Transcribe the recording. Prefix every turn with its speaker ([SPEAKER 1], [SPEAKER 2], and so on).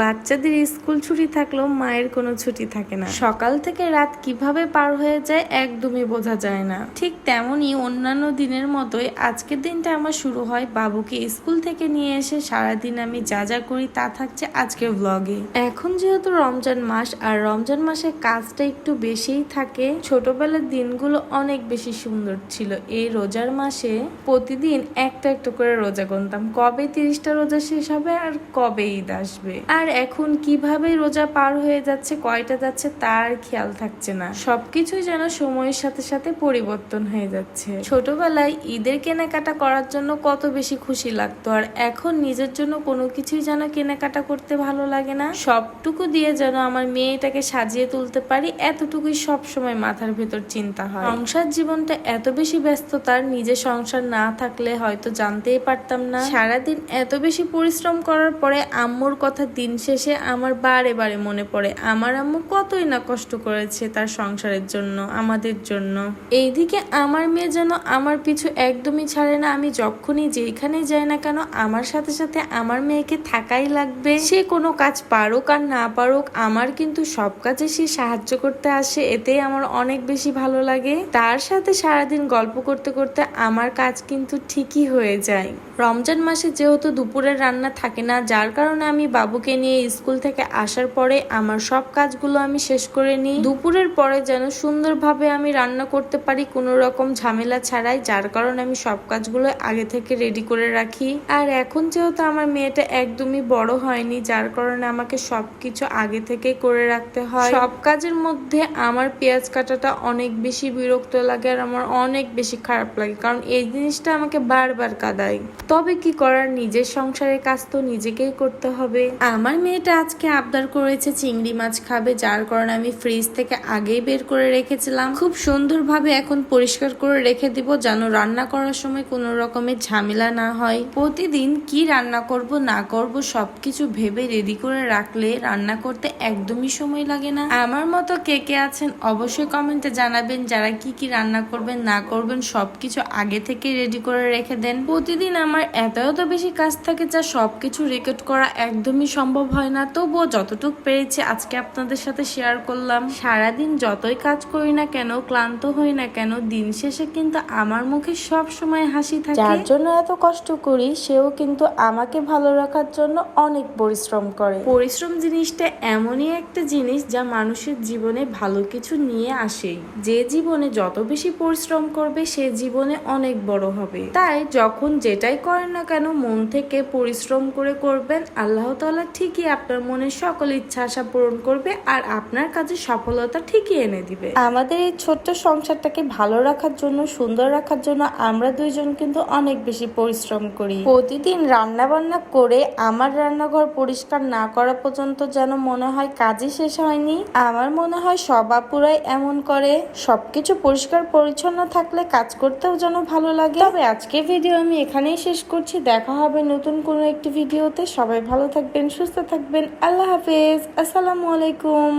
[SPEAKER 1] বাচ্চাদের স্কুল ছুটি থাকলেও মায়ের কোনো ছুটি থাকে না। সকাল থেকে রাত কিভাবে পার হয়ে যায় একদমই বোঝা যায় না। ঠিক তেমনই অন্যান্য দিনের মতোই আজকের দিনটা আমার শুরু হয় বাবুকে স্কুল থেকে নিয়ে এসে। সারাদিন আমি যা যা করি তা থাকছে আজকের ব্লগে। এখন যেহেতু রমজান মাস, আর রমজান মাসে কাজটা একটু বেশিই থাকে। ছোটবেলার দিনগুলো অনেক বেশি সুন্দর ছিল। এই রোজার মাসে প্রতিদিন একটা একটা করে রোজা গুনতাম, কবে 30টা রোজা শেষ হবে আর কবে ঈদ আসবে। আর এখন কিভাবে রোজা পার হয়ে যাচ্ছে, কয়টা যাচ্ছে তার খেয়াল থাকছে না। সবকিছুই যেন সময়ের সাথে সাথে পরিবর্তন হয়ে যাচ্ছে। ছোটবেলায় ঈদের কেনাকাটা করার জন্য কত বেশি খুশি লাগতো, আর এখন নিজের জন্য কোনো কিছুই যেন কেনাকাটা করতে ভালো লাগে না। সবটুকু দিয়ে যেন আমার মেয়েটাকে সাজিয়ে তুলতে পারি, এতটুকুই সব সময় মাথার ভেতর চিন্তা হয়। সংসার জীবনটা এত বেশি ব্যস্ততার, নিজের সংসার না থাকলে হয়তো জানতেই পারতাম না। সারাদিন এত বেশি পরিশ্রম করার পরে আম্মুর কথা দিন শেষে আমার বারে বারে মনে পড়ে। আমার আম্মু কতই না কষ্ট করেছে তার সংসারের জন্য, আমাদের জন্য। এইদিকে আমার মেয়ে যেন আমার পিছু একদমই ছাড়ে না। আমি যখনই যেখানে যাই না কেন আমার সাথে সাথে আমার মেয়েকে থাকাই লাগবে। সে কোনো কাজ পারুক আর না পারুক, আমার কিন্তু সব কাজে সে সাহায্য করতে আসে। এতেই আমার অনেক বেশি ভালো লাগে। তার সাথে সারাদিন গল্প করতে করতে আমার কাজ কিন্তু ঠিকই হয়ে যায়। রমজান মাসে যেহেতু দুপুরের রান্না থাকে না, যার কারণে আমি বাবুকে নিয়ে স্কুল থেকে আসার পরে আমার সব কাজগুলো আমি শেষ করে নিই। দুপুরের পরে যেন সুন্দরভাবে আমি রান্না করতে পারি কোনো রকম ঝামেলা ছাড়াই, যার কারণে আমি সব কাজগুলো আগে থেকে রেডি করে রাখি। আর এখন যেহেতু আমার মেয়েটা একদমই বড় হয়নি, যার কারণে আমাকে সবকিছু আগে থেকে করে রাখতে হয়। সব কাজের মধ্যে আমার পেঁয়াজ কাটাটা অনেক বেশি বিরক্ত লাগে, আর আমার অনেক বেশি খারাপ লাগে, কারণ এই জিনিসটা আমাকে বারবার কাঁদায়। তবে কি করার, নিজের সংসারের কাজ তো নিজেকেই করতে হবে। আমার মেয়েটা আজকে আবদার করেছে চিংড়ি মাছ খাবে, যার কারণে আমি ফ্রিজ থেকে আগেই বের করে রেখেছিলাম। খুব সুন্দরভাবে এখন পরিষ্কার করে রেখে দিব, যেন রান্না করার সময় কোনো রকমের ঝামেলা না হয়। প্রতিদিন কি রান্না করব না করব সবকিছু ভেবে রেডি করে রাখলে রান্না করতে একদমই সময় লাগে না। আমার মতো কে কে আছেন অবশ্যই কমেন্টে জানাবেন, যারা কি কি রান্না করবেন না করবেন সবকিছু আগে থেকে রেডি করে রেখে দেন। প্রতিদিন আমার এত বেশি কাজ থাকে যা সবকিছু রেকর্ড করা একদমই সম্ভব হয় না। তবুও যতটুকু পেরেছি আজকে আপনাদের সাথে শেয়ার করলাম। সারাদিন যতই কাজ করি না কেন, ক্লান্ত হই না কেন, দিন শেষে কিন্তু আমার মুখে সব সময় হাসি থাকে। যার জন্য এত কষ্ট করি সেও কিন্তু আমাকে ভালো রাখার জন্য অনেক পরিশ্রম করে। পরিশ্রম জিনিসটা এমনই একটা জিনিস যা মানুষের জীবনে ভালো কিছু নিয়ে আসেই। যে জীবনে যত বেশি পরিশ্রম করবে সে জীবনে অনেক বড় হবে। তাই যখন যেটাই করেন না কেন মন থেকে পরিশ্রম করে করবেন, আল্লাহ তাআলা ঠিকই আপনার মনের সকল ইচ্ছা আশা পূরণ করবে, আর আপনার কাজে সফলতা ঠিকই এনে দিবে। আমাদের এই ছোট্ট সংসারটাকে ভালো রাখার জন্য, সুন্দর রাখার জন্য আমরা দুইজন কিন্তু অনেক বেশি পরিশ্রম করি। প্রতিদিন রান্না বান্না করে আমার রান্নাঘর পরিষ্কার না করা পর্যন্ত যেন মনে হয় কাজই শেষ হয়নি। আমার মনে হয় সব আপুরাই এমন করে। সবকিছু পরিষ্কার পরিচ্ছন্ন থাকলে কাজ করতেও যেন ভালো লাগে। তবে আজকে ভিডিও আমি এখানেই শেষ করছি। দেখা হবে নতুন কোনো একটি ভিডিওতে। সবাই ভালো থাকবেন, সুস্থ থাকবেন। আল্লাহ হাফেজ, আসসালামু আলাইকুম।